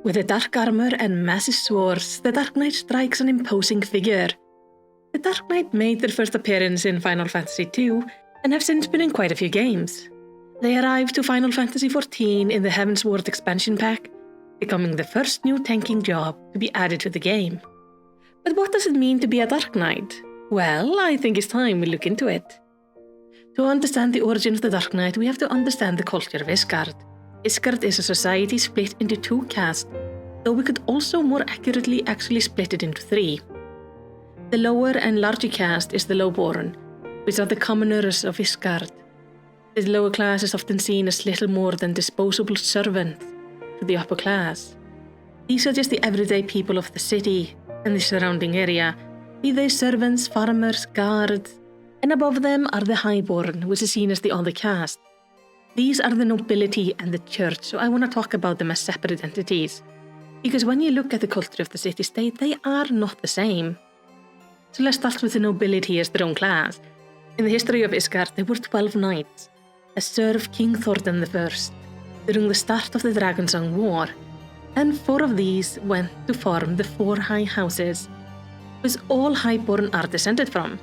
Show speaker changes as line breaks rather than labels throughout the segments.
With a dark armor and massive swords, the Dark Knight strikes an imposing figure. The Dark Knight made their first appearance in Final Fantasy II and have since been in quite a few games. They arrived to Final Fantasy XIV in the Heavensward expansion pack, becoming the first new tanking job to be added to the game. But what does it mean to be a Dark Knight? Well, I think it's time we look into it. To understand the origin of the Dark Knight, we have to understand the culture of Ishgard. Ishgard is a society split into two castes, though we could also more accurately actually split it into three. The lower and larger caste is the lowborn, which are the commoners of Ishgard. The lower class is often seen as little more than disposable servants to the upper class. These are just the everyday people of the city and the surrounding area, be they servants, farmers, guards, and above them are the highborn, which is seen as the other caste. These are the nobility and the church, so I want to talk about them as separate entities. Because when you look at the culture of the city-state, they are not the same. So let's start with the nobility as their own class. In the history of Ishgard, there were 12 knights that served King Thordan I during the start of the Dragonsong War, and 4 of these went to form the 4 high houses, which all highborn are descended from.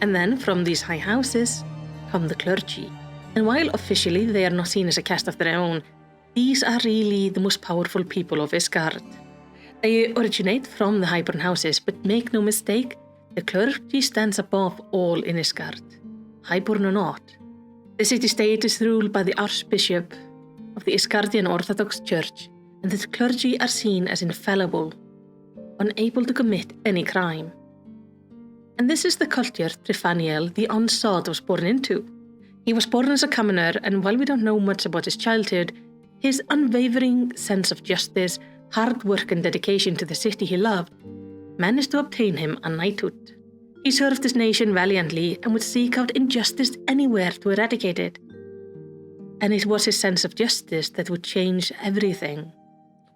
And then from these high houses come the clergy. And while officially they are not seen as a caste of their own, these are really the most powerful people of Ishgard. They originate from the highborn houses, but make no mistake, the clergy stands above all in Ishgard, highborn or not. The city-state is ruled by the Archbishop of the Ishgardian Orthodox Church, and the clergy are seen as infallible, unable to commit any crime. And this is the culture Trifaniel, the Unsought, was born into. He was born as a commoner, and while we don't know much about his childhood, his unwavering sense of justice, hard work and dedication to the city he loved managed to obtain him a knighthood. He served his nation valiantly and would seek out injustice anywhere to eradicate it. And it was his sense of justice that would change everything.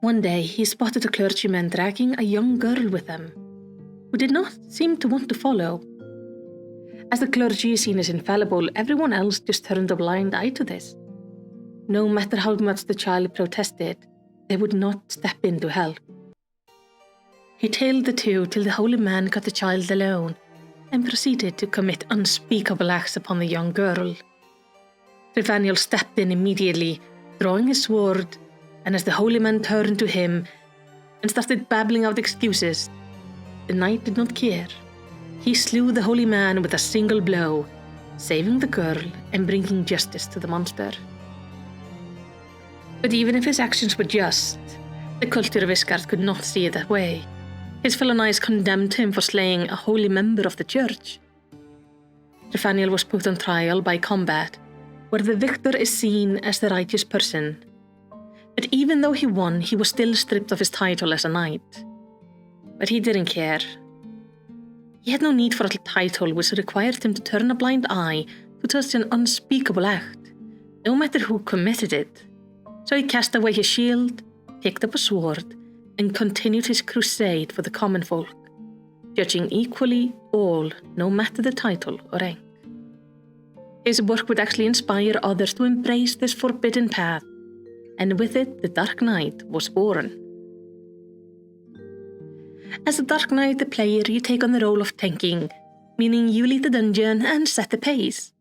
One day, he spotted a clergyman dragging a young girl with him, who did not seem to want to follow. As the clergy is seen as infallible, everyone else just turned a blind eye to this. No matter how much the child protested, they would not step in to help. He tailed the two till the holy man got the child alone and proceeded to commit unspeakable acts upon the young girl. Trifaniel stepped in immediately, drawing his sword, and as the holy man turned to him and started babbling out excuses, the knight did not care. He slew the holy man with a single blow, saving the girl and bringing justice to the monster. But even if his actions were just, the culture of Ishgard could not see it that way. His fellow knights condemned him for slaying a holy member of the church. Trifaniel was put on trial by combat, where the victor is seen as the righteous person. But even though he won, he was still stripped of his title as a knight. But he didn't care. He had no need for a title which required him to turn a blind eye to such an unspeakable act, no matter who committed it. So he cast away his shield, picked up a sword, and continued his crusade for the common folk, judging equally all, no matter the title or rank. His work would actually inspire others to embrace this forbidden path, and with it the Dark Knight was born. As the Dark Knight, the player, you take on the role of tanking, meaning you lead the dungeon and set the pace.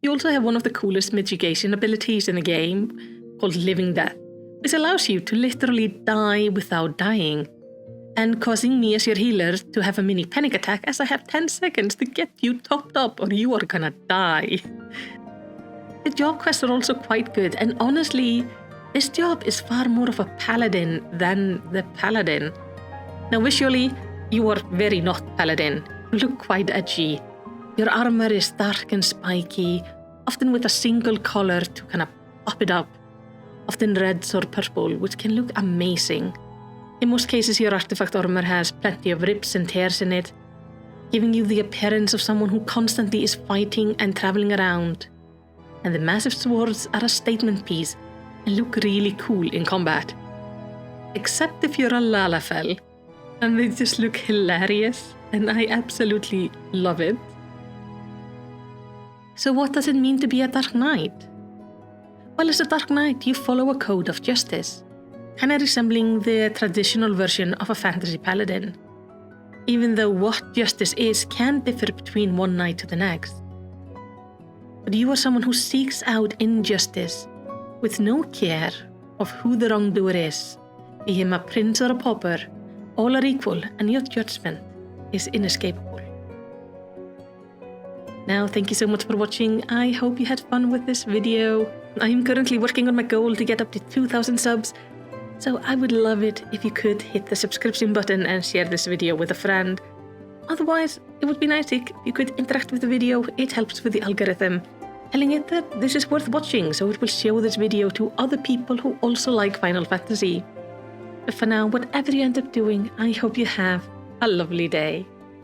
You also have one of the coolest mitigation abilities in the game, called Living Death, which allows you to literally die without dying, and causing me as your healer to have a mini panic attack as I have 10 seconds to get you topped up or you are gonna die. The job quests are also quite good, and honestly, this job is far more of a paladin than the paladin. Now visually, you are very not paladin. You look quite edgy. Your armor is dark and spiky, often with a single color to kind of pop it up, often reds or purple, which can look amazing. In most cases, your artifact armor has plenty of rips and tears in it, giving you the appearance of someone who constantly is fighting and traveling around. And the massive swords are a statement piece and look really cool in combat. Except if you're a Lalafell, and they just look hilarious, and I absolutely love it. So what does it mean to be a Dark Knight? Well, as a Dark Knight, you follow a code of justice. kinda resembling the traditional version of a fantasy paladin, even though what justice is can differ between one knight to the next. But you are someone who seeks out injustice with no care of who the wrongdoer is, be him a prince or a pauper, all are equal and your judgment is inescapable. Now, thank you so much for watching. I hope you had fun with this video. I am currently working on my goal to get up to 2,000 subs, so I would love it if you could hit the subscription button and share this video with a friend. Otherwise, it would be nice if you could interact with the video. It helps with the algorithm, telling it that this is worth watching, so it will show this video to other people who also like Final Fantasy. But for now, whatever you end up doing, I hope you have a lovely day.